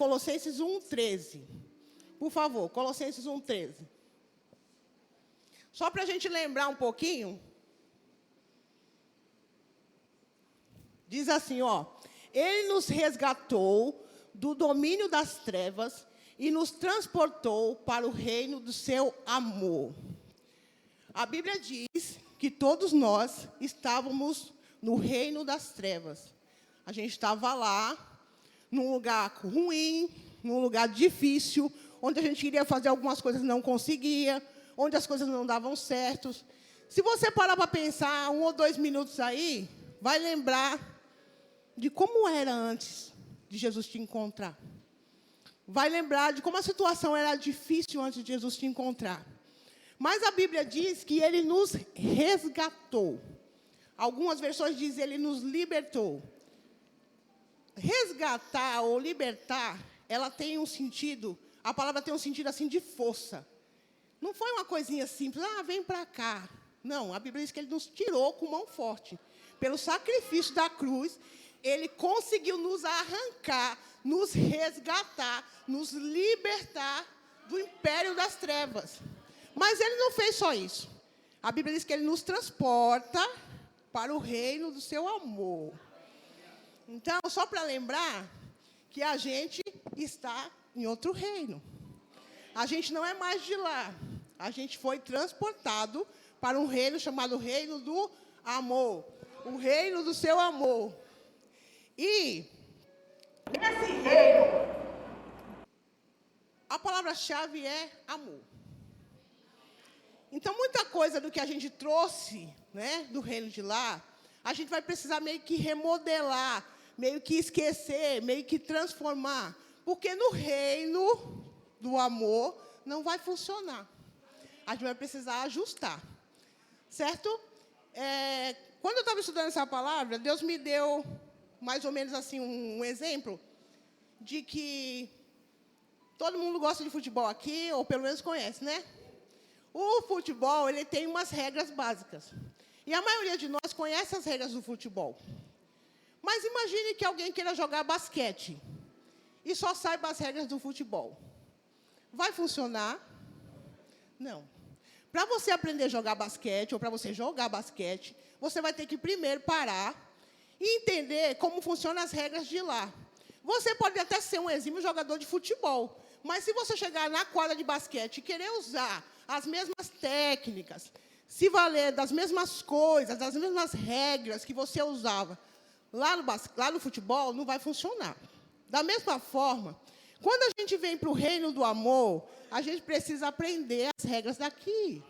Colossenses 1:13. Por favor, Colossenses 1:13. Só para a gente lembrar um pouquinho. Diz assim, ó. Ele nos resgatou do domínio das trevas e nos transportou para o reino do seu amor. A Bíblia diz que todos nós estávamos no reino das trevas. A gente estava lá, num lugar ruim, num lugar difícil, onde a gente queria fazer algumas coisas e não conseguia, onde as coisas não davam certo. Se você parar para pensar 1 ou 2 minutos aí, vai lembrar de como era antes de Jesus te encontrar. Vai lembrar de como a situação era difícil antes de Jesus te encontrar. Mas a Bíblia diz que ele nos resgatou. Algumas versões dizem ele nos libertou. Resgatar ou libertar, ela tem um sentido, a palavra tem um sentido assim de força. Não foi uma coisinha simples, vem para cá. Não, a Bíblia diz que ele nos tirou com mão forte. Pelo sacrifício da cruz, ele conseguiu nos arrancar, nos resgatar, nos libertar do império das trevas. Mas ele não fez só isso. A Bíblia diz que ele nos transporta para o reino do seu amor. Então, só para lembrar que a gente está em outro reino. A gente não é mais de lá. A gente foi transportado para um reino chamado Reino do Amor. O reino do seu amor. E nesse reino, a palavra-chave é amor. Então, muita coisa do que a gente trouxe, né, do reino de lá, a gente vai precisar meio que remodelar, meio que esquecer, meio que transformar. Porque no reino do amor não vai funcionar. A gente vai precisar ajustar. Certo? Quando eu estava estudando essa palavra, Deus me deu mais ou menos assim um exemplo de que todo mundo gosta de futebol aqui, ou pelo menos conhece, né? O futebol, ele tem umas regras básicas. E a maioria de nós conhece as regras do futebol. Mas imagine que alguém queira jogar basquete e só saiba as regras do futebol. Vai funcionar? Não. Para você aprender a jogar basquete, ou para você jogar basquete, você vai ter que primeiro parar e entender como funcionam as regras de lá. Você pode até ser um exímio jogador de futebol, mas se você chegar na quadra de basquete e querer usar as mesmas técnicas, se valer das mesmas coisas, das mesmas regras que você usava lá no futebol, não vai funcionar. Da mesma forma, quando a gente vem para o reino do amor, a gente precisa aprender as regras daqui.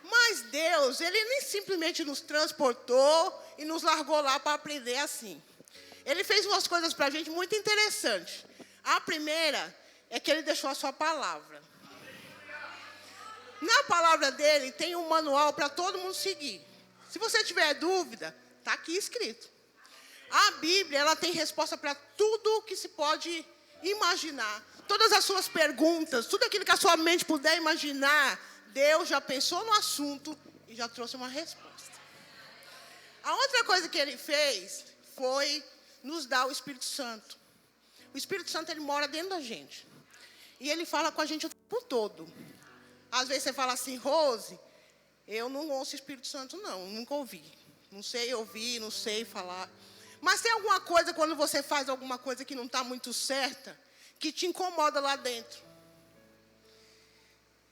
Mas Deus, ele nem simplesmente nos transportou e nos largou lá para aprender assim. Ele fez umas coisas para a gente muito interessantes. A primeira é que ele deixou a sua palavra. Na palavra dele tem um manual para todo mundo seguir. Se você tiver dúvida, está aqui escrito. A Bíblia, ela tem resposta para tudo que se pode imaginar. Todas as suas perguntas, tudo aquilo que a sua mente puder imaginar, Deus já pensou no assunto e já trouxe uma resposta. A outra coisa que ele fez foi nos dar o Espírito Santo. O Espírito Santo, ele mora dentro da gente. E ele fala com a gente o tempo todo. Às vezes você fala assim, Rose, eu não ouço o Espírito Santo, não, nunca ouvi. Não sei ouvir, não sei falar. Mas tem alguma coisa, quando você faz alguma coisa que não está muito certa, que te incomoda lá dentro.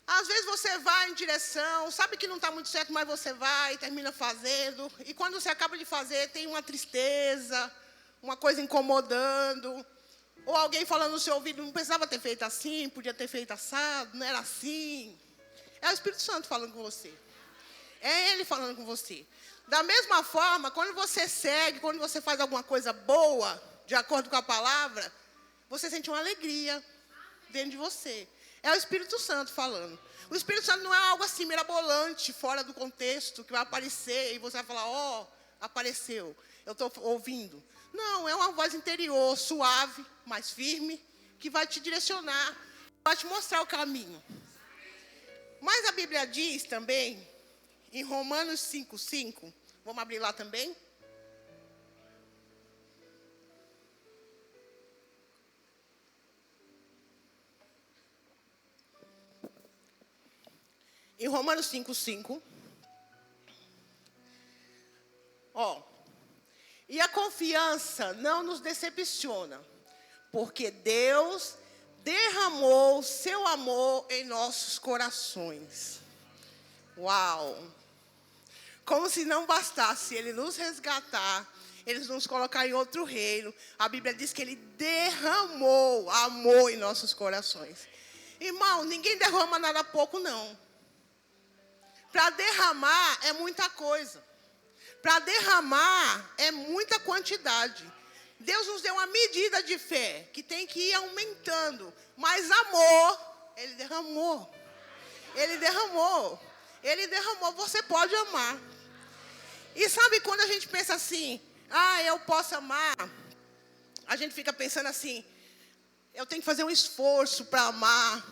Às vezes você vai em direção, sabe que não está muito certo, mas você vai e termina fazendo. E quando você acaba de fazer, tem uma tristeza, uma coisa incomodando. Ou alguém falando no seu ouvido, não precisava ter feito assim, podia ter feito assado, não era assim. É o Espírito Santo falando com você. É Ele falando com você. Da mesma forma, quando você segue, quando você faz alguma coisa boa, de acordo com a palavra, você sente uma alegria dentro de você. É o Espírito Santo falando. O Espírito Santo não é algo assim mirabolante, fora do contexto, que vai aparecer e você vai falar, ó, apareceu, eu estou ouvindo. Não, é uma voz interior, suave, mais firme, que vai te direcionar, vai te mostrar o caminho. Mas a Bíblia diz também, em Romanos 5:5, vamos abrir lá também? Em Romanos 5:5. E a confiança não nos decepciona, porque Deus derramou seu amor em nossos corações. Uau! Como se não bastasse Ele nos resgatar, Ele nos colocar em outro reino. A Bíblia diz que Ele derramou amor em nossos corações. Irmão, ninguém derrama nada pouco, não. Para derramar é muita coisa. Para derramar é muita quantidade. Deus nos deu uma medida de fé, que tem que ir aumentando. Mas amor, Ele derramou. Ele derramou. Ele derramou. Você pode amar. E sabe quando a gente pensa assim, eu posso amar, a gente fica pensando assim, eu tenho que fazer um esforço para amar.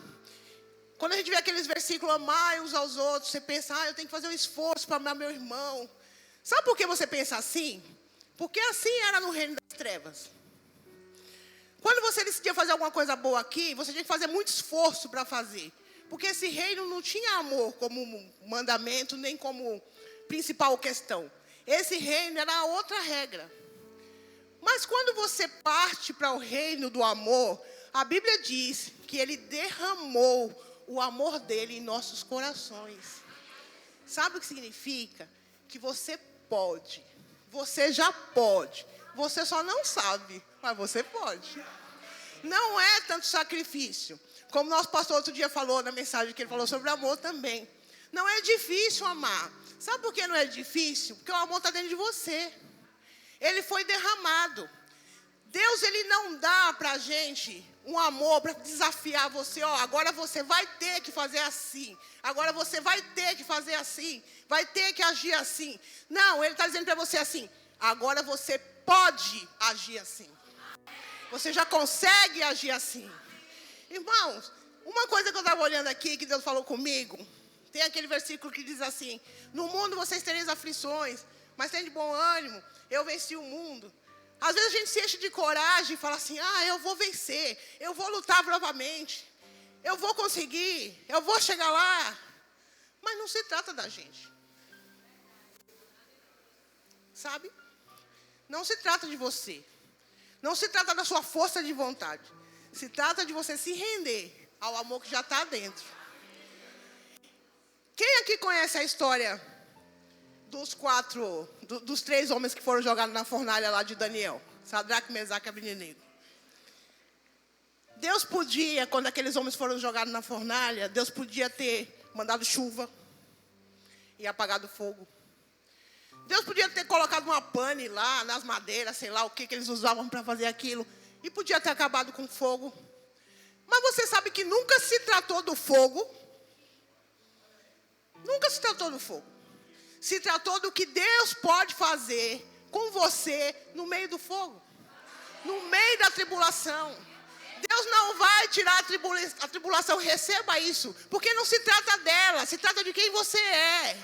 Quando a gente vê aqueles versículos, amar uns aos outros, você pensa, eu tenho que fazer um esforço para amar meu irmão. Sabe por que você pensa assim? Porque assim era no reino das trevas. Quando você decidia fazer alguma coisa boa aqui, você tinha que fazer muito esforço para fazer. Porque esse reino não tinha amor como mandamento, nem como principal questão. Esse reino era outra regra. Mas quando você parte para o reino do amor, a Bíblia diz que Ele derramou o amor dele em nossos corações. Sabe o que significa? Que você pode. Você já pode. Você só não sabe, mas você pode. Não é tanto sacrifício. Como nosso pastor outro dia falou na mensagem que ele falou sobre amor também. Não é difícil amar. Sabe por que não é difícil? Porque o amor está dentro de você. Ele foi derramado. Deus, Ele não dá para a gente um amor para desafiar você. Agora você vai ter que fazer assim. Agora você vai ter que fazer assim. Vai ter que agir assim. Não, Ele está dizendo para você assim. Agora você pode agir assim. Você já consegue agir assim. Irmãos, uma coisa que eu estava olhando aqui, que Deus falou comigo, tem aquele versículo que diz assim, no mundo vocês tereis aflições, mas tem de bom ânimo, eu venci o mundo. Às vezes a gente se enche de coragem e fala assim, eu vou vencer, eu vou lutar bravamente, eu vou conseguir, eu vou chegar lá. Mas não se trata da gente. Sabe? Não se trata de você. Não se trata da sua força de vontade. Se trata de você se render ao amor que já está dentro. Quem aqui conhece a história dos 3 homens que foram jogados na fornalha lá de Daniel? Sadraque, Mesaque e Abednego. Deus podia, quando aqueles homens foram jogados na fornalha, Deus podia ter mandado chuva e apagado o fogo. Deus podia ter colocado uma pane lá nas madeiras, sei lá o que eles usavam para fazer aquilo, e podia ter acabado com o fogo. Mas você sabe que nunca se tratou do fogo. Nunca se tratou do fogo. Se tratou do que Deus pode fazer com você no meio do fogo. No meio da tribulação. Deus não vai tirar a tribulação, receba isso. Porque não se trata dela, se trata de quem você é.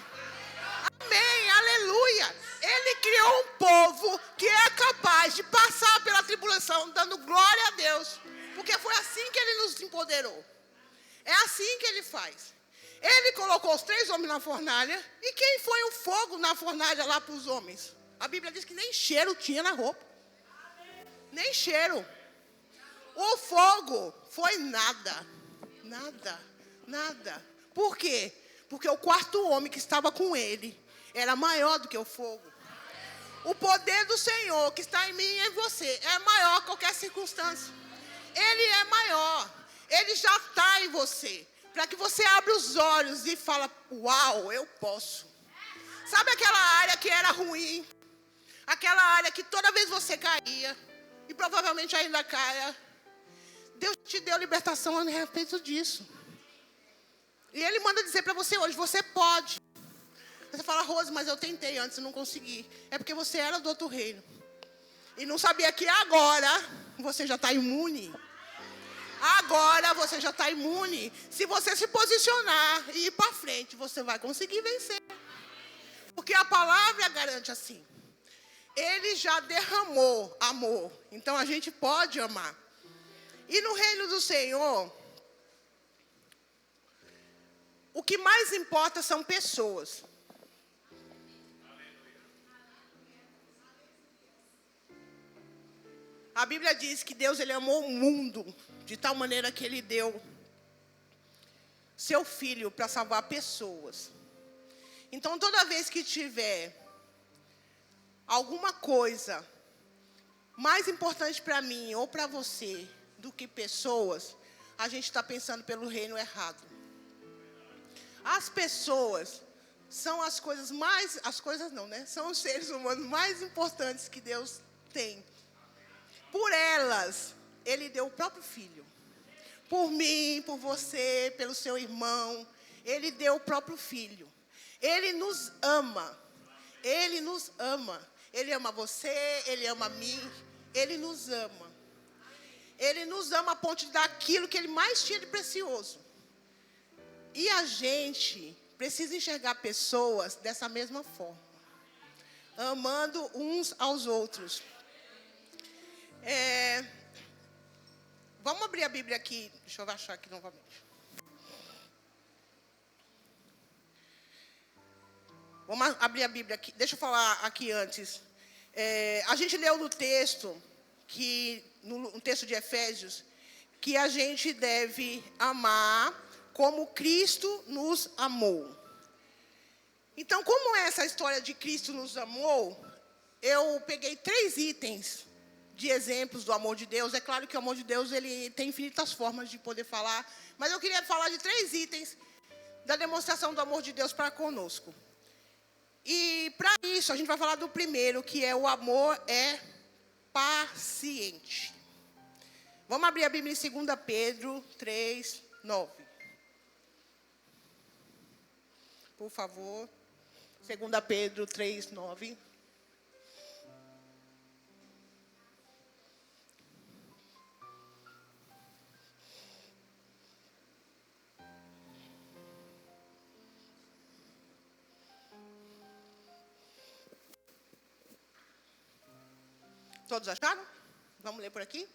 Amém, aleluia. Ele criou um povo que é capaz de passar pela tribulação, dando glória a Deus. Porque foi assim que Ele nos empoderou. É assim que Ele faz. Ele colocou os 3 homens na fornalha. E quem foi o fogo na fornalha lá para os homens? A Bíblia diz que nem cheiro tinha na roupa. Nem cheiro. O fogo foi nada. Nada. Nada. Por quê? Porque o 4º homem que estava com ele era maior do que o fogo. O poder do Senhor que está em mim e em você é maior que qualquer circunstância. Ele é maior. Ele já está em você. Para que você abra os olhos e fala, uau, eu posso. Sabe aquela área que era ruim? Aquela área que toda vez você caía, e provavelmente ainda caia. Deus te deu libertação a respeito disso. E Ele manda dizer para você hoje, você pode. Você fala, Rose, mas eu tentei antes e não consegui. É porque você era do outro reino. E não sabia que agora você já está imune. Agora você já está imune. Se você se posicionar e ir para frente, você vai conseguir vencer. Porque a palavra garante assim. Ele já derramou amor. Então a gente pode amar. E no reino do Senhor, o que mais importa são pessoas. A Bíblia diz que Deus ele amou o mundo de tal maneira que ele deu seu filho para salvar pessoas. Então, toda vez que tiver alguma coisa mais importante para mim ou para você do que pessoas, a gente está pensando pelo reino errado. As pessoas são as coisas mais, as coisas não, né? São os seres humanos mais importantes que Deus tem. Por elas, ele deu o próprio filho. Por mim, por você, pelo seu irmão, ele deu o próprio filho. Ele nos ama. Ele nos ama. Ele ama você, ele ama a mim. Ele nos ama. Ele nos ama a ponto de dar aquilo que ele mais tinha de precioso. E a gente precisa enxergar pessoas dessa mesma forma. Amando uns aos outros. Vamos abrir a Bíblia aqui. Deixa eu achar aqui novamente. Vamos abrir a Bíblia aqui. Deixa eu falar aqui antes. A gente leu no texto, no texto de Efésios, que a gente deve amar como Cristo nos amou. Então, como é essa história de Cristo nos amou, eu peguei 3 itens de exemplos do amor de Deus. É claro que o amor de Deus ele tem infinitas formas de poder falar, mas eu queria falar de 3 itens da demonstração do amor de Deus para conosco. E para isso a gente vai falar do primeiro, que é o amor é paciente. Vamos abrir a Bíblia em 2 Pedro 3, 9. Por favor. 2 Pedro 3, 9. Todos acharam? Vamos ler por aqui?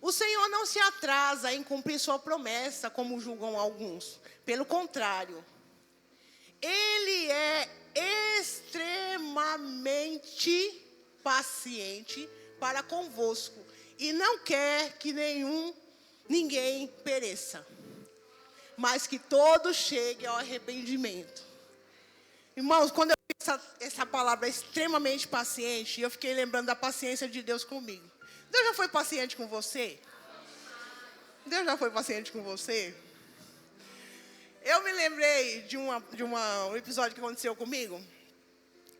O Senhor não se atrasa em cumprir sua promessa, como julgam alguns. Pelo contrário, Ele é extremamente paciente para convosco e não quer que ninguém pereça, mas que todos cheguem ao arrependimento. Irmãos, quando eu vi essa palavra extremamente paciente, eu fiquei lembrando da paciência de Deus comigo. Deus já foi paciente com você? Deus já foi paciente com você? Eu me lembrei de um episódio que aconteceu comigo.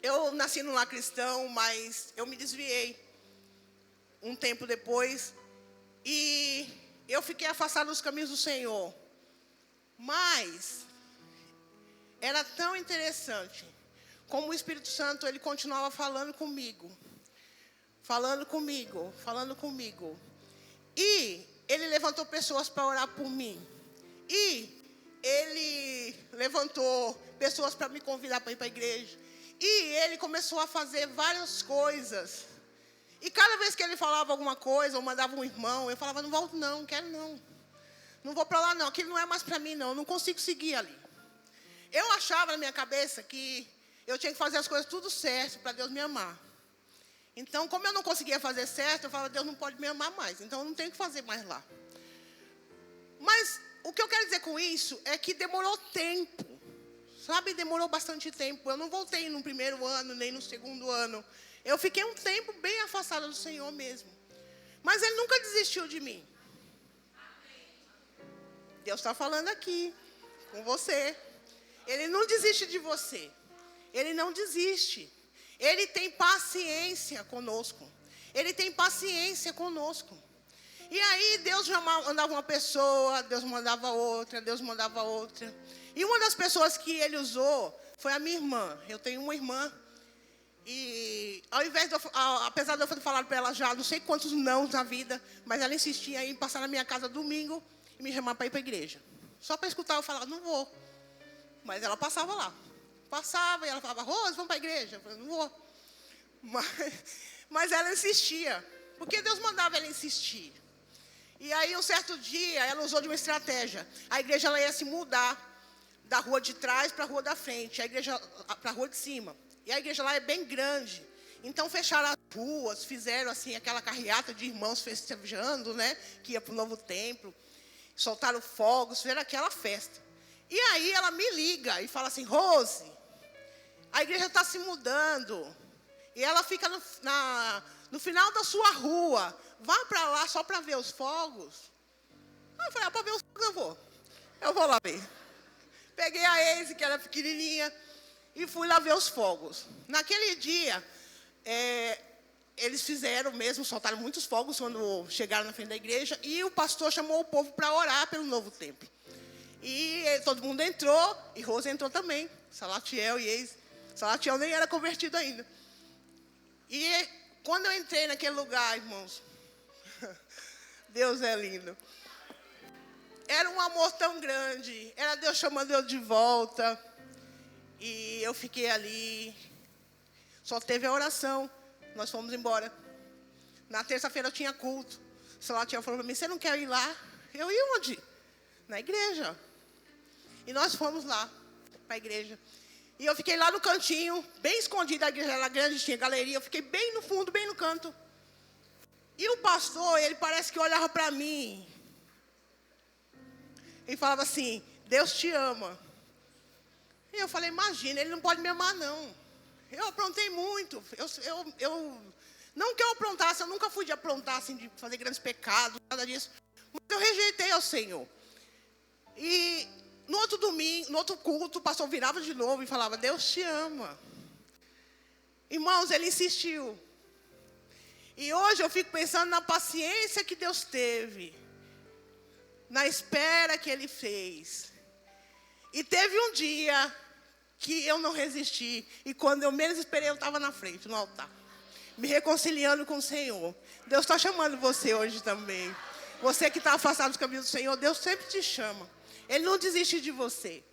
Eu nasci num lar cristão, mas eu me desviei um tempo depois. E eu fiquei afastado dos caminhos do Senhor. Mas era tão interessante como o Espírito Santo ele continuava falando comigo. E ele levantou pessoas para orar por mim. E ele levantou pessoas para me convidar para ir para a igreja. E ele começou a fazer várias coisas. E cada vez que ele falava alguma coisa, ou mandava um irmão, eu falava, não volto não, quero não. Não vou para lá não, aquilo não é mais para mim não, eu não consigo seguir ali. Eu achava na minha cabeça que eu tinha que fazer as coisas tudo certo para Deus me amar. Então, como eu não conseguia fazer certo, eu falava, Deus não pode me amar mais, então eu não tenho que fazer mais lá. Mas o que eu quero dizer com isso é que demorou tempo, sabe? Demorou bastante tempo. Eu não voltei no primeiro ano, nem no segundo ano. Eu fiquei um tempo bem afastada do Senhor mesmo. Mas Ele nunca desistiu de mim. Deus está falando aqui com você. Ele não desiste de você. Ele não desiste. Ele tem paciência conosco. Ele tem paciência conosco. E aí Deus já mandava uma pessoa, Deus mandava outra, Deus mandava outra. E uma das pessoas que Ele usou foi a minha irmã. Eu tenho uma irmã. E ao invés de apesar de eu ter falado para ela já não sei quantos não na vida, mas ela insistia em passar na minha casa domingo e me chamar para ir para a igreja. Só para escutar eu falar, não vou. Mas ela passava lá. Passava e ela falava, Rose, vamos para a igreja. Eu falei, não vou. Mas ela insistia. Porque Deus mandava ela insistir. E aí, um certo dia, ela usou de uma estratégia. A igreja ela ia se mudar da rua de trás para a rua da frente, a igreja para a rua de cima. E a igreja lá é bem grande. Então fecharam as ruas, fizeram assim aquela carreata de irmãos festejando, né? Que ia para o novo templo. Soltaram fogos, fizeram aquela festa. E aí ela me liga e fala assim: Rose, a igreja está se mudando. E ela fica no final da sua rua. Vá para lá só para ver os fogos. Aí eu falei: para ver os fogos eu vou. Eu vou lá ver. Peguei a Eise, que era pequenininha, e fui lá ver os fogos. Naquele dia, eles fizeram mesmo, soltaram muitos fogos quando chegaram na frente da igreja, e o pastor chamou o povo para orar pelo novo templo. E todo mundo entrou, e Rose entrou também, Salatiel e Eise. Salatiel nem era convertido ainda. E quando eu entrei naquele lugar, irmãos, Deus é lindo. Era um amor tão grande, era Deus chamando eu de volta. E eu fiquei ali, só teve a oração, nós fomos embora. Na terça-feira eu tinha culto. O Salatiel falou para mim: você não quer ir lá? Eu ia onde? Na igreja. E nós fomos lá, para a igreja. E eu fiquei lá no cantinho, bem escondida, a igreja era grande, tinha galeria, eu fiquei bem no fundo, bem no canto. E o pastor, ele parece que olhava para mim e falava assim: Deus te ama. E eu falei: imagina, ele não pode me amar, não. Eu aprontei muito. Não que eu aprontasse, eu nunca fui de aprontar, assim, de fazer grandes pecados, nada disso. Mas eu rejeitei ao Senhor. E no outro domingo, no outro culto, o pastor virava de novo e falava: Deus te ama. Irmãos, ele insistiu. E hoje eu fico pensando na paciência que Deus teve, na espera que Ele fez. E teve um dia que eu não resisti. E quando eu menos esperei, eu estava na frente, no altar, me reconciliando com o Senhor. Deus está chamando você hoje também. Você que está afastado dos caminhos do Senhor, Deus sempre te chama. Ele não desiste de você.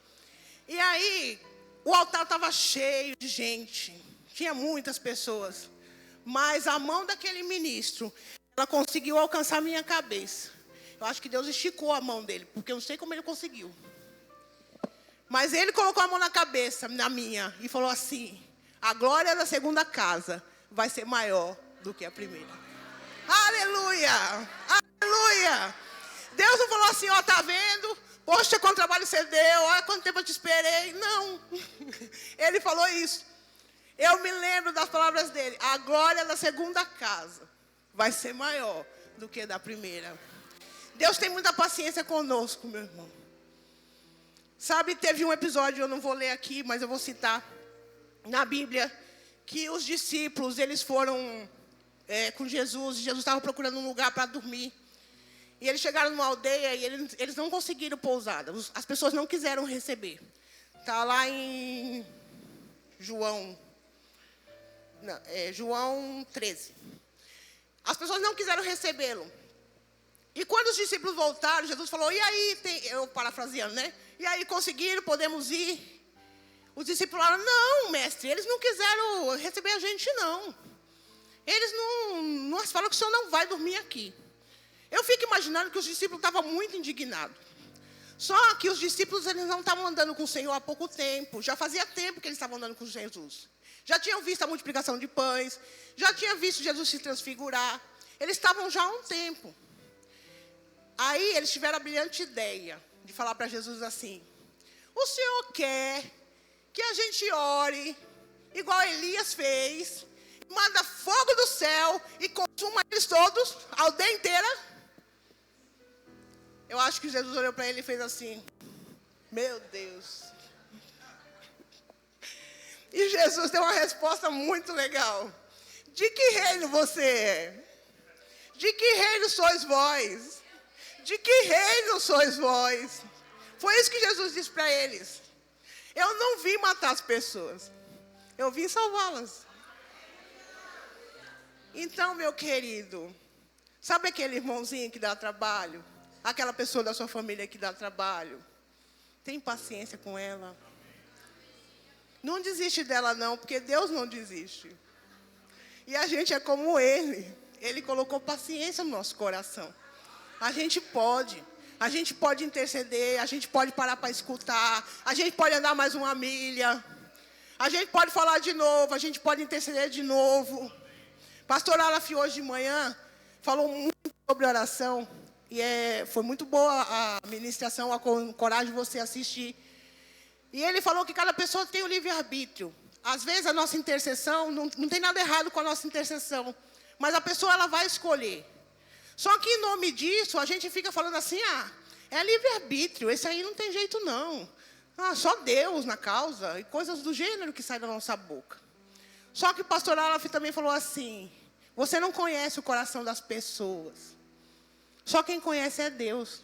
E aí, o altar estava cheio de gente. Tinha muitas pessoas. Mas a mão daquele ministro, ela conseguiu alcançar a minha cabeça. Eu acho que Deus esticou a mão dele, porque eu não sei como ele conseguiu. Mas ele colocou a mão na cabeça, na minha, e falou assim: a glória da segunda casa vai ser maior do que a primeira. Aleluia! Aleluia! Deus não falou assim: ó, tá vendo? Poxa, quanto trabalho você deu, olha quanto tempo eu te esperei. Não. Ele falou isso. Eu me lembro das palavras dele: a glória da segunda casa vai ser maior do que da primeira. Deus tem muita paciência conosco, meu irmão. Sabe, teve um episódio, eu não vou ler aqui, mas eu vou citar, na Bíblia, que os discípulos, eles foram com Jesus, e Jesus estava procurando um lugar para dormir. E eles chegaram numa aldeia e eles não conseguiram pousada. As pessoas não quiseram receber. Está lá em João 13. As pessoas não quiseram recebê-lo. E quando os discípulos voltaram, Jesus falou: e aí, eu parafraseando, né? E aí, conseguiram, podemos ir? Os discípulos falaram: não, mestre, eles não quiseram receber a gente, não. Eles não falaram que o senhor não vai dormir aqui. Eu fico imaginando que os discípulos estavam muito indignados. Só que os discípulos, eles não estavam andando com o Senhor há pouco tempo. Já fazia tempo que eles estavam andando com Jesus. Já tinham visto a multiplicação de pães. Já tinham visto Jesus se transfigurar. Eles estavam já há um tempo. Aí eles tiveram a brilhante ideia de falar para Jesus assim: o Senhor quer que a gente ore, igual Elias fez, manda fogo do céu e consuma eles todos, a aldeia inteira? Eu acho que Jesus olhou para ele e fez assim: meu Deus. E Jesus deu uma resposta muito legal: de que reino você é? De que reino sois vós? De que reino sois vós? Foi isso que Jesus disse para eles. Eu não vim matar as pessoas, eu vim salvá-las. Então, meu querido, sabe aquele irmãozinho que dá trabalho? Aquela pessoa da sua família que dá trabalho? Tem paciência com ela. Não desiste dela, não, porque Deus não desiste. E a gente é como Ele. Ele colocou paciência no nosso coração. A gente pode A gente pode interceder, a gente pode parar para escutar, a gente pode andar mais uma milha, a gente pode falar de novo, a gente pode interceder de novo. Pastor Alaf hoje de manhã falou muito sobre oração e foi muito boa a ministração, a coragem de você assistir. E ele falou que cada pessoa tem o livre-arbítrio. Às vezes a nossa intercessão, não tem nada errado com a nossa intercessão, mas a pessoa ela vai escolher. Só que em nome disso, a gente fica falando assim, é livre-arbítrio, esse aí não tem jeito não. Só Deus na causa, e coisas do gênero que saem da nossa boca. Só que o pastor Alaf também falou assim, você não conhece o coração das pessoas. Só quem conhece é Deus.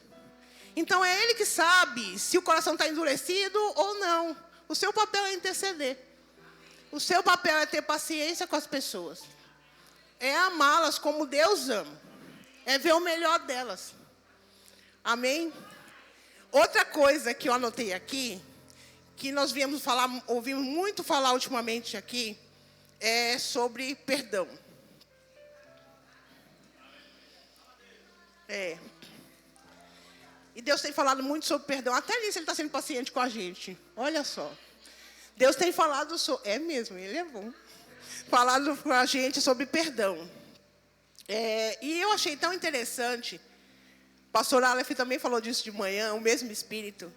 Então é Ele que sabe se o coração está endurecido ou não. O seu papel é interceder. O seu papel é ter paciência com as pessoas. É amá-las como Deus ama. É ver o melhor delas. Amém? Outra coisa que eu anotei aqui, que nós ouvimos muito falar ultimamente aqui, é sobre perdão. E Deus tem falado muito sobre perdão. Até nisso Ele está sendo paciente com a gente. Olha só. Deus tem falado sobre... É mesmo, Ele é bom. Falado com a gente sobre perdão. E eu achei tão interessante. O pastor Aleph também falou disso de manhã, o mesmo espírito.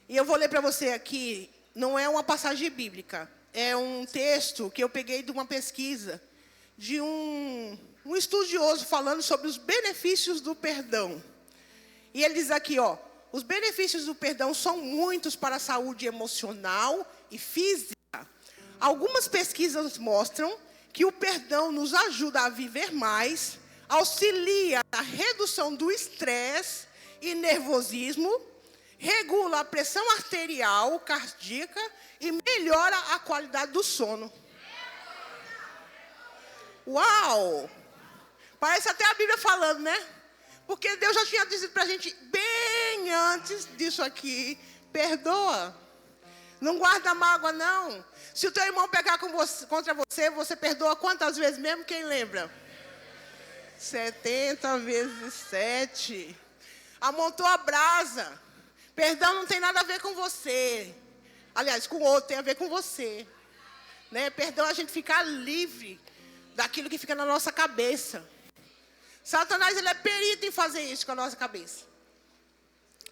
E eu vou ler para você aqui, não é uma passagem bíblica. É um texto que eu peguei de uma pesquisa de um estudioso falando sobre os benefícios do perdão. E ele diz aqui, os benefícios do perdão são muitos para a saúde emocional e física. Algumas pesquisas mostram que o perdão nos ajuda a viver mais, auxilia na redução do estresse e nervosismo, regula a pressão arterial, cardíaca e melhora a qualidade do sono. Uau! Parece até a Bíblia falando, né? Porque Deus já tinha dito para a gente, bem antes disso aqui, perdoa. Não guarda mágoa, não. Se o teu irmão pecar contra você, você perdoa quantas vezes mesmo? Quem lembra? 70 vezes 7. Amontou a brasa. Perdão não tem nada a ver com você. Aliás, com o outro, tem a ver com você. Né? Perdão é a gente ficar livre daquilo que fica na nossa cabeça. Satanás, ele é perito em fazer isso com a nossa cabeça.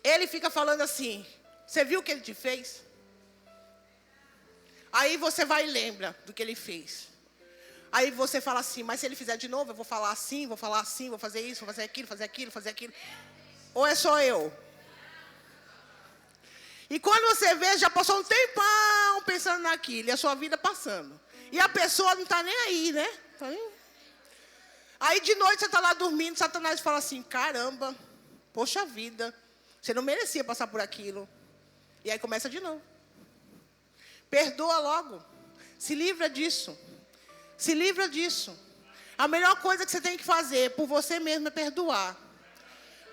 Ele fica falando assim, você viu o que ele te fez? Aí você vai e lembra do que ele fez. Aí você fala assim, mas se ele fizer de novo, eu vou falar assim, vou fazer isso, vou fazer aquilo, fazer aquilo, fazer aquilo. Ou é só eu? E quando você vê, já passou um tempão pensando naquilo, e a sua vida passando. E a pessoa não está nem aí, né? Tá nem... Aí de noite você está lá dormindo, Satanás fala assim, caramba, poxa vida, você não merecia passar por aquilo. E aí começa de novo. Perdoa logo. Se livra disso. Se livra disso. A melhor coisa que você tem que fazer por você mesmo é perdoar.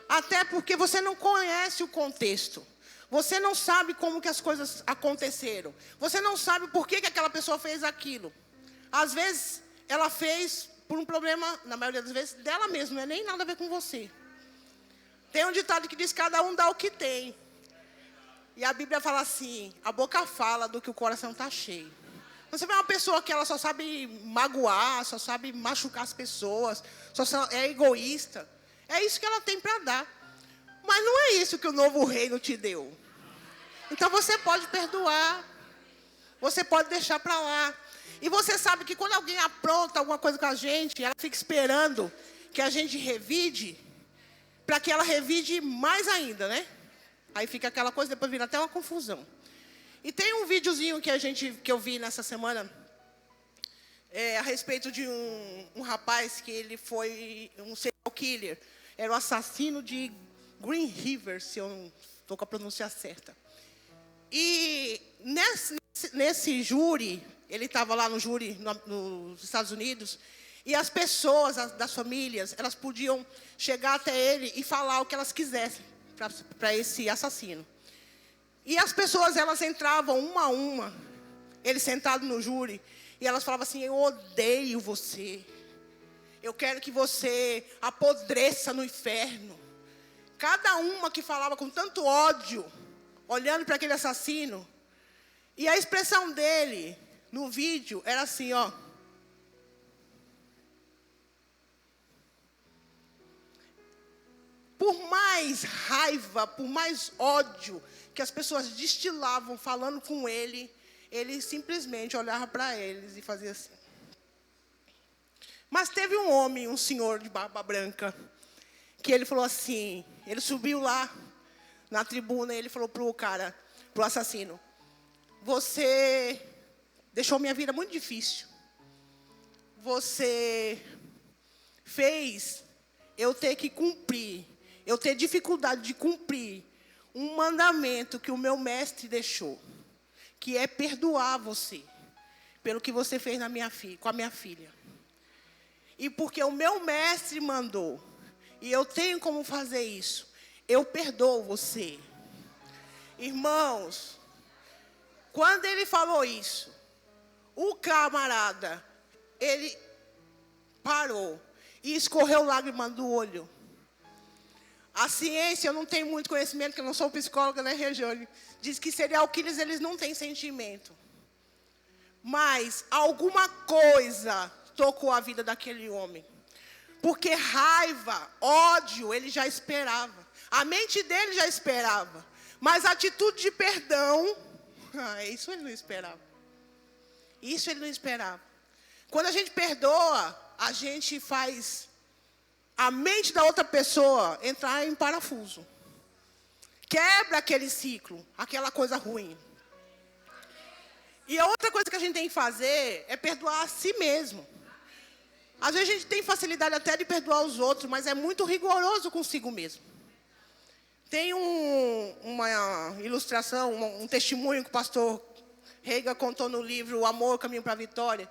Até porque você não conhece o contexto. Você não sabe como que as coisas aconteceram. Você não sabe por que aquela pessoa fez aquilo. Às vezes, ela fez por um problema, na maioria das vezes, dela mesma. Não é nem nada a ver com você. Tem um ditado que diz, cada um dá o que tem. E a Bíblia fala assim, a boca fala do que o coração está cheio. Você vê uma pessoa que ela só sabe magoar, só sabe machucar as pessoas, é egoísta. É isso que ela tem para dar. Mas não é isso que o novo reino te deu. Então você pode perdoar. Você pode deixar para lá. E você sabe que quando alguém apronta alguma coisa com a gente, ela fica esperando que a gente revide, para que ela revide mais ainda, né? Aí fica aquela coisa, depois vira até uma confusão. E tem um videozinho que eu vi nessa semana, a respeito de um rapaz que ele foi um serial killer. Era o assassino de Green River, se eu não estou com a pronúncia certa. E nesse júri, ele estava lá no júri nos Estados Unidos, e as pessoas das famílias, elas podiam chegar até ele e falar o que elas quisessem para esse assassino. E as pessoas, elas entravam uma a uma, ele sentado no júri, e elas falavam assim, eu odeio você. Eu quero que você apodreça no inferno. Cada uma que falava com tanto ódio, olhando para aquele assassino. E a expressão dele no vídeo era assim, ó. Por mais raiva, por mais ódio que as pessoas destilavam falando com ele, ele simplesmente olhava para eles e fazia assim. Mas teve um homem, um senhor de barba branca, que ele falou assim, ele subiu lá na tribuna e ele falou pro cara, pro assassino, você deixou minha vida muito difícil. Você fez eu ter que cumprir, eu ter dificuldade de cumprir um mandamento que o meu mestre deixou, que é perdoar você pelo que você fez na minha filha, com a minha filha. E porque o meu mestre mandou, e eu tenho como fazer isso, eu perdoo você. Irmãos, quando ele falou isso, o camarada, ele parou e escorreu lágrimas do olho. A ciência, eu não tenho muito conhecimento, porque eu não sou psicóloga, né, Regiane? Diz que serial killers, eles não têm sentimento. Mas alguma coisa tocou a vida daquele homem. Porque raiva, ódio, ele já esperava. A mente dele já esperava. Mas a atitude de perdão, isso ele não esperava. Isso ele não esperava. Quando a gente perdoa, a gente faz a mente da outra pessoa entrar em parafuso. Quebra aquele ciclo, aquela coisa ruim. E a outra coisa que a gente tem que fazer é perdoar a si mesmo. Às vezes a gente tem facilidade até de perdoar os outros, mas é muito rigoroso consigo mesmo. Tem uma ilustração, um testemunho que o pastor Reiga contou no livro O Amor, o Caminho para a Vitória,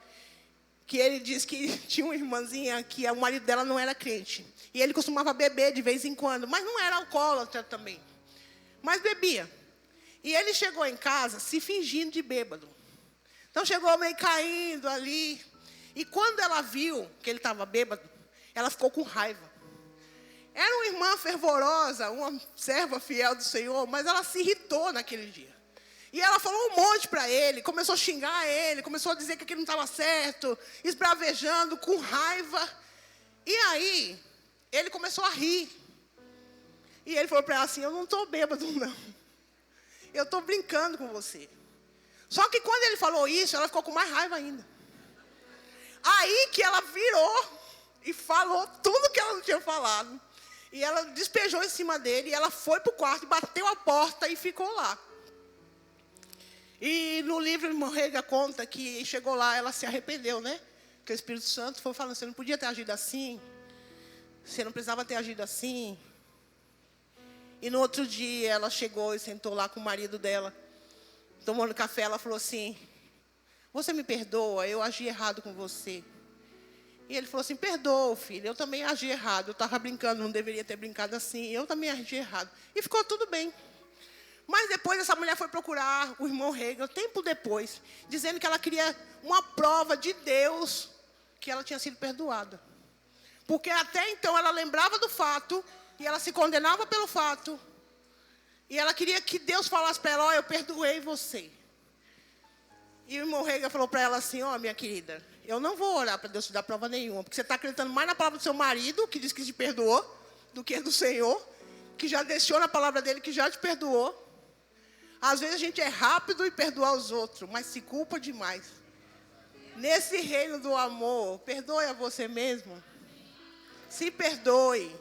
que ele diz que tinha uma irmãzinha que o marido dela não era crente. E ele costumava beber de vez em quando, mas não era alcoólatra também. Mas bebia. E ele chegou em casa se fingindo de bêbado. Então chegou meio caindo ali. E quando ela viu que ele estava bêbado, ela ficou com raiva. Era uma irmã fervorosa, uma serva fiel do Senhor, mas ela se irritou naquele dia. E ela falou um monte para ele, começou a xingar ele, começou a dizer que aquilo não estava certo, esbravejando, com raiva. E aí, ele começou a rir. E ele falou para ela assim, eu não estou bêbado, não. Eu estou brincando com você. Só que quando ele falou isso, ela ficou com mais raiva ainda. Aí que ela virou e falou tudo que ela não tinha falado. E ela despejou em cima dele, e ela foi para o quarto, bateu a porta e ficou lá. E no livro, o irmão Rega conta que chegou lá, ela se arrependeu, né? Que o Espírito Santo foi falando, você não podia ter agido assim, você não precisava ter agido assim. E no outro dia, ela chegou e sentou lá com o marido dela, tomando café, ela falou assim, você me perdoa, eu agi errado com você. E ele falou assim, perdoa, filho, eu também agi errado, eu estava brincando, não deveria ter brincado assim, eu também agi errado. E ficou tudo bem. Mas depois essa mulher foi procurar o irmão Hegel, tempo depois, dizendo que ela queria uma prova de Deus que ela tinha sido perdoada. Porque até então ela lembrava do fato, e ela se condenava pelo fato, e ela queria que Deus falasse para ela, eu perdoei você. E o irmão Hegel falou para ela assim, minha querida, eu não vou orar para Deus te dar prova nenhuma, porque você está acreditando mais na palavra do seu marido, que diz que te perdoou, do que do Senhor, que já deixou na palavra dele, que já te perdoou. Às vezes a gente é rápido em perdoar os outros, mas se culpa demais. Nesse reino do amor, perdoe a você mesmo. Se perdoe.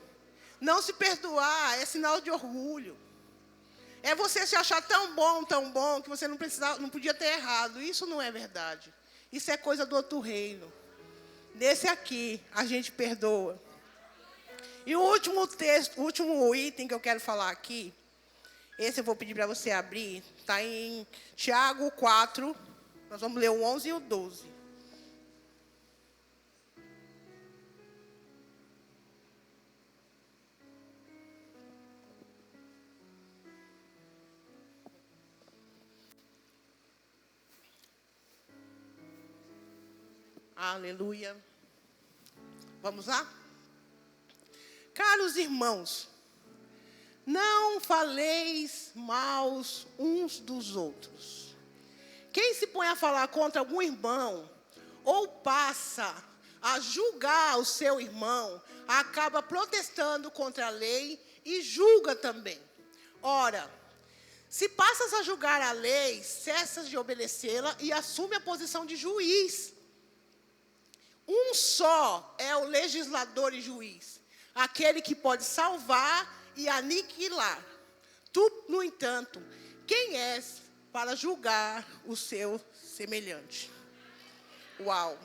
Não se perdoar é sinal de orgulho. É você se achar tão bom, que você não podia ter errado. Isso não é verdade. Isso é coisa do outro reino. Nesse aqui, a gente perdoa. E o último texto, o último item que eu quero falar aqui, esse eu vou pedir para você abrir, está em Tiago 4, nós vamos ler o 11 e o 12. Aleluia. Vamos lá? Caros irmãos, Não faleis maus uns dos outros. Quem se põe a falar contra algum irmão, ou passa a julgar o seu irmão, acaba protestando contra a lei e julga também. Ora, se passas a julgar a lei, cessas de obedecê-la e assume a posição de juiz. Um só é o legislador e juiz, aquele que pode salvar e aniquilar. Tu, no entanto, quem és para julgar o seu semelhante? Uau!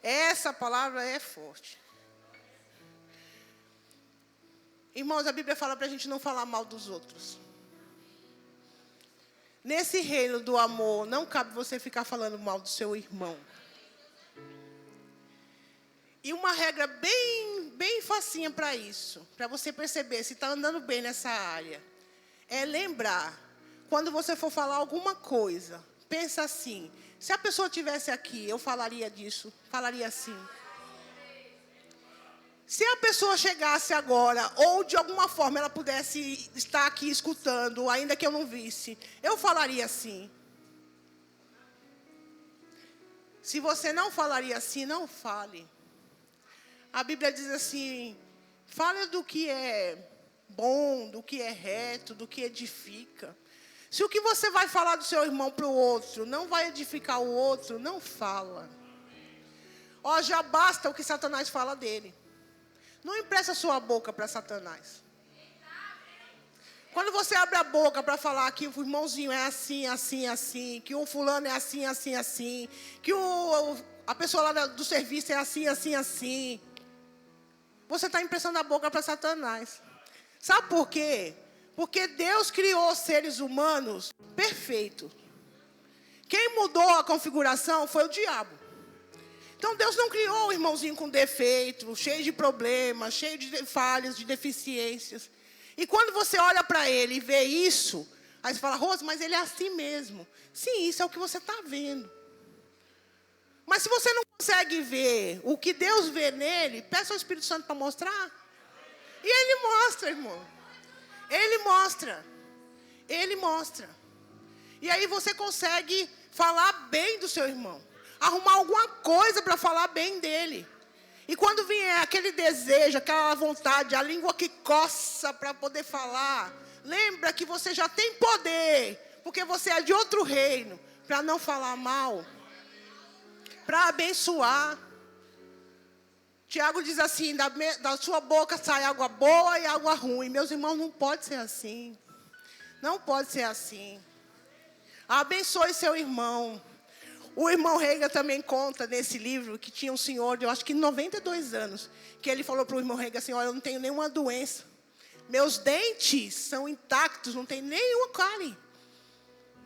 Essa palavra é forte. Irmãos, a Bíblia fala para a gente não falar mal dos outros. Nesse reino do amor, não cabe você ficar falando mal do seu irmão. E uma regra bem facinha para isso, para você perceber se está andando bem nessa área, é lembrar, quando você for falar alguma coisa, pensa assim, se a pessoa estivesse aqui, eu falaria disso, falaria assim. Se a pessoa chegasse agora, ou de alguma forma ela pudesse estar aqui escutando, ainda que eu não visse, eu falaria assim. Se você não falaria assim, não fale. A Bíblia diz assim, fale do que é bom, do que é reto, do que edifica. Se o que você vai falar do seu irmão para o outro não vai edificar o outro, não fala. Ó, já basta o que Satanás fala dele. Não empresta sua boca para Satanás. Quando você abre a boca para falar que o irmãozinho é assim, assim, assim, que o fulano é assim, assim, assim, que a pessoa lá do serviço é assim, assim, assim, você está emprestando a boca para Satanás. Sabe por quê? Porque Deus criou seres humanos perfeitos. Quem mudou a configuração foi o diabo. Então Deus não criou o irmãozinho com defeito, cheio de problemas, cheio de falhas, de deficiências. E quando você olha para ele e vê isso, aí você fala, Rose, mas ele é assim mesmo. Sim, isso é o que você está vendo. Mas se você não consegue ver o que Deus vê nele, peça ao Espírito Santo para mostrar. E ele mostra, irmão. Ele mostra. Ele mostra. E aí você consegue falar bem do seu irmão. Arrumar alguma coisa para falar bem dele. E quando vier aquele desejo, aquela vontade, a língua que coça para poder falar, lembra que você já tem poder, porque você é de outro reino, para não falar mal, para abençoar. Tiago diz assim, da sua boca sai água boa e água ruim. Meus irmãos, não pode ser assim. Não pode ser assim. Abençoe seu irmão. O irmão Reiga também conta nesse livro que tinha um senhor de, eu acho que 92 anos, que ele falou para o irmão Reiga assim, olha, eu não tenho nenhuma doença. Meus dentes são intactos, não tem nenhuma cárie.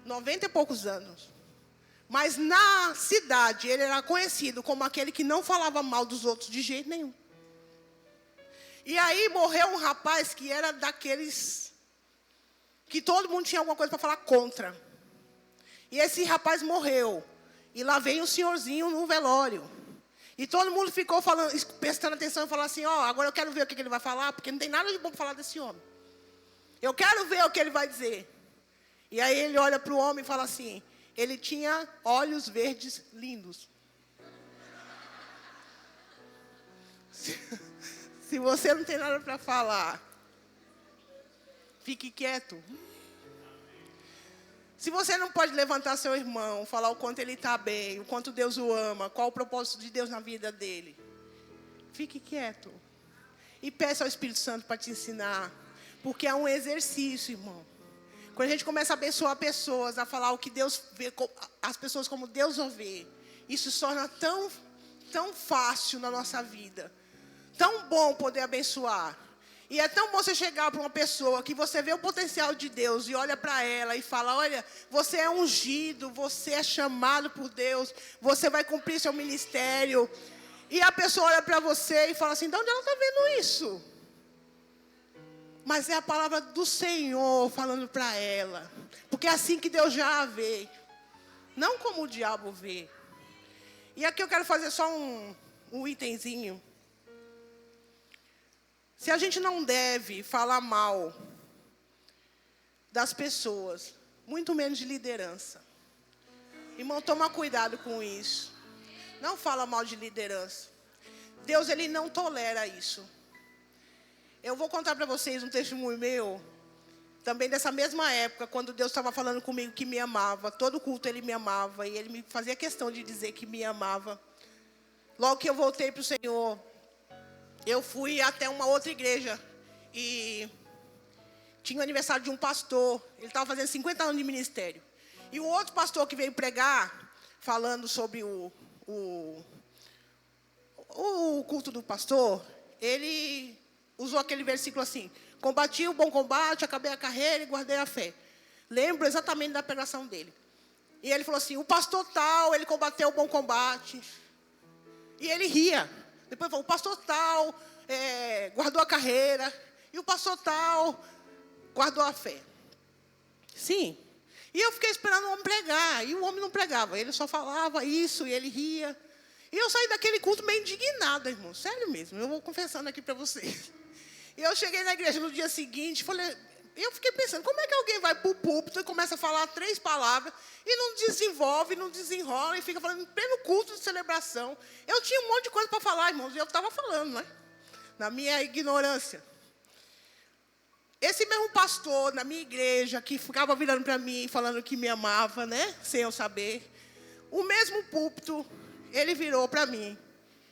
90 e poucos anos. Mas na cidade, ele era conhecido como aquele que não falava mal dos outros de jeito nenhum. E aí morreu um rapaz que era daqueles que todo mundo tinha alguma coisa para falar contra. E esse rapaz morreu. E lá veio um senhorzinho no velório. E todo mundo ficou falando, prestando atenção e falando assim, ó, agora eu quero ver o que ele vai falar, porque não tem nada de bom para falar desse homem. Eu quero ver o que ele vai dizer. E aí ele olha para o homem e fala assim, ele tinha olhos verdes lindos. Se você não tem nada para falar, fique quieto. Se você não pode levantar seu irmão, falar o quanto ele está bem, o quanto Deus o ama, qual o propósito de Deus na vida dele, fique quieto. E peça ao Espírito Santo para te ensinar. Porque é um exercício, irmão. Quando a gente começa a abençoar pessoas, a falar o que Deus vê, as pessoas como Deus o vê, isso se torna tão fácil na nossa vida. Tão bom poder abençoar. E é tão bom você chegar para uma pessoa que você vê o potencial de Deus e olha para ela e fala, olha, você é ungido, você é chamado por Deus, você vai cumprir seu ministério. E a pessoa olha para você e fala assim, de onde ela está vendo isso? Mas é a palavra do Senhor falando para ela. Porque é assim que Deus já a vê. Não como o diabo vê. E aqui eu quero fazer só um itemzinho. Se a gente não deve falar mal das pessoas, muito menos de liderança. Irmão, toma cuidado com isso. Não fala mal de liderança. Deus, Ele não tolera isso. Eu vou contar para vocês um testemunho meu, também dessa mesma época, quando Deus estava falando comigo que me amava. Todo culto Ele me amava e Ele me fazia questão de dizer que me amava. Logo que eu voltei para o Senhor, eu fui até uma outra igreja e tinha o aniversário de um pastor. Ele estava fazendo 50 anos de ministério. E o outro pastor que veio pregar, falando sobre o culto do pastor, ele usou aquele versículo assim: combati o bom combate, acabei a carreira e guardei a fé. Lembro exatamente da pregação dele. E ele falou assim: o pastor tal, ele combateu o bom combate. E ele ria. Depois falou: o pastor tal guardou a carreira. E o pastor tal guardou a fé. Sim. E eu fiquei esperando o homem pregar. E o homem não pregava. Ele só falava isso e ele ria. E eu saí daquele culto meio indignada, irmão. Sério mesmo. Eu vou confessando aqui para vocês. E eu cheguei na igreja no dia seguinte. Eu fiquei pensando: como é que alguém vai para o púlpito e começa a falar 3 palavras e não desenvolve, não desenrola e fica falando em pleno culto de celebração? Eu tinha um monte de coisa para falar, irmãos. E eu estava falando, né? Na minha ignorância. Esse mesmo pastor na minha igreja, que ficava virando para mim, falando que me amava, né? Sem eu saber. O mesmo púlpito, ele virou para mim.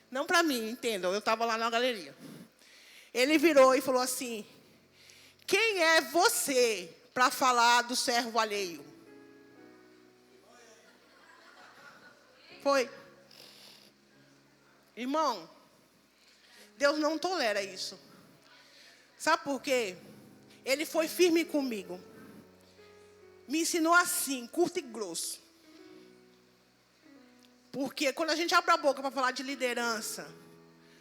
Não para mim, entendam. Eu estava lá na galeria. Ele virou e falou assim: quem é você para falar do servo alheio? Foi. Irmão, Deus não tolera isso. Sabe por quê? Ele foi firme comigo. Me ensinou assim, curto e grosso. Porque quando a gente abre a boca para falar de liderança,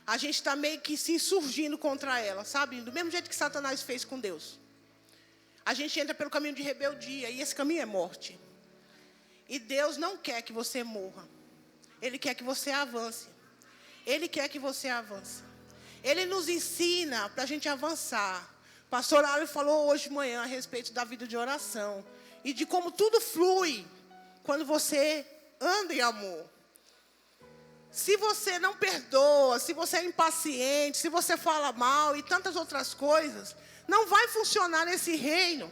a gente está meio que se insurgindo contra ela, sabe? Do mesmo jeito que Satanás fez com Deus. A gente entra pelo caminho de rebeldia, e esse caminho é morte. E Deus não quer que você morra. Ele quer que você avance. Ele quer que você avance. Ele nos ensina para a gente avançar. Pastor Alio falou hoje de manhã a respeito da vida de oração. E de como tudo flui quando você anda em amor. Se você não perdoa, se você é impaciente, se você fala mal e tantas outras coisas, não vai funcionar nesse reino.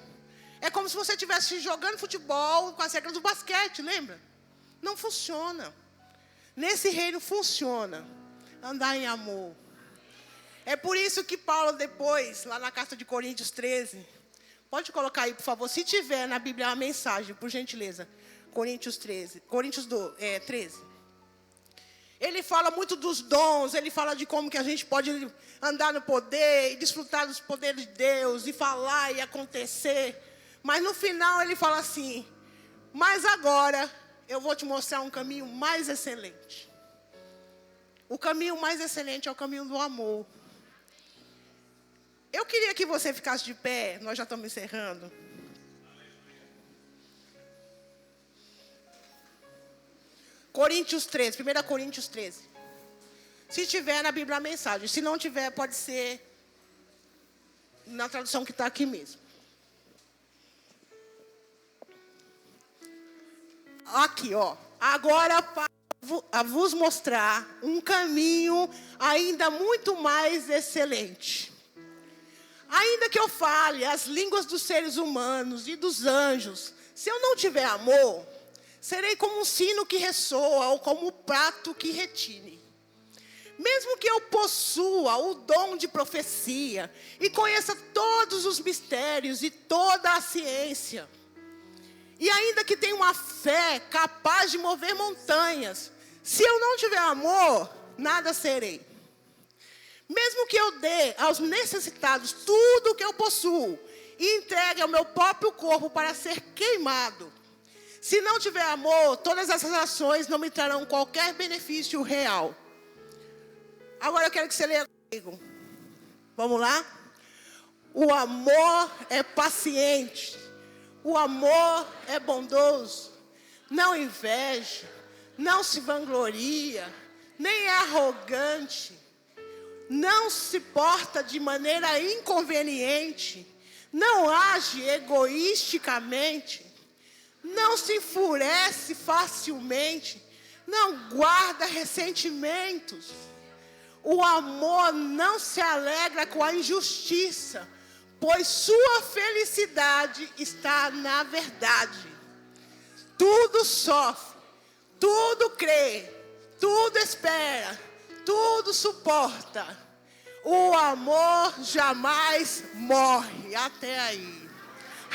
É como se você estivesse jogando futebol com as regras do basquete, lembra? Não funciona. Nesse reino funciona andar em amor. É por isso que Paulo depois, lá na carta de Coríntios 13, pode colocar aí, por favor, se tiver na Bíblia uma mensagem, por gentileza, Coríntios 13. Ele fala muito dos dons, ele fala de como que a gente pode andar no poder e desfrutar dos poderes de Deus e falar e acontecer. Mas no final ele fala assim: mas agora eu vou te mostrar um caminho mais excelente. O caminho mais excelente é o caminho do amor. Eu queria que você ficasse de pé, nós já estamos encerrando. Coríntios 13, 1 Coríntios 13. Se tiver na Bíblia a mensagem, se não tiver, pode ser na tradução que está aqui mesmo. Aqui, ó. Agora, para vos mostrar um caminho ainda muito mais excelente. Ainda que eu fale as línguas dos seres humanos e dos anjos, se eu não tiver amor, serei como um sino que ressoa ou como um prato que retine. Mesmo que eu possua o dom de profecia e conheça todos os mistérios e toda a ciência, e ainda que tenha uma fé capaz de mover montanhas, se eu não tiver amor, nada serei. Mesmo que eu dê aos necessitados tudo o que eu possuo e entregue ao meu próprio corpo para ser queimado, se não tiver amor, todas essas ações não me trarão qualquer benefício real. Agora eu quero que você leia comigo. Vamos lá? O amor é paciente. O amor é bondoso. Não inveja. Não se vangloria. Nem é arrogante. não se porta de maneira inconveniente, não age egoisticamente, não se enfurece facilmente, não guarda ressentimentos. O amor não se alegra com a injustiça, pois sua felicidade está na verdade. Tudo sofre, tudo crê, tudo espera, tudo suporta. O amor jamais morre. Até aí.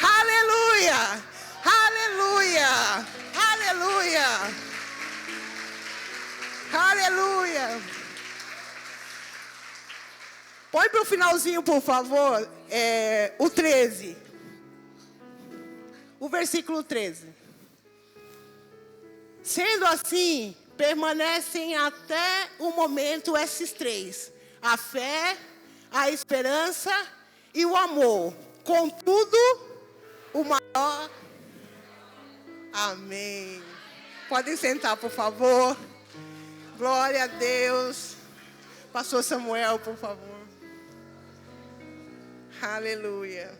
Aleluia! Aleluia! Aleluia! Aleluia! Põe para o finalzinho, por favor, o 13. O versículo 13. Sendo assim, permanecem até o momento esses três: a fé, a esperança e o amor. Contudo, o maior... Amém. Podem sentar, por favor. Glória a Deus. Pastor Samuel, por favor. Aleluia.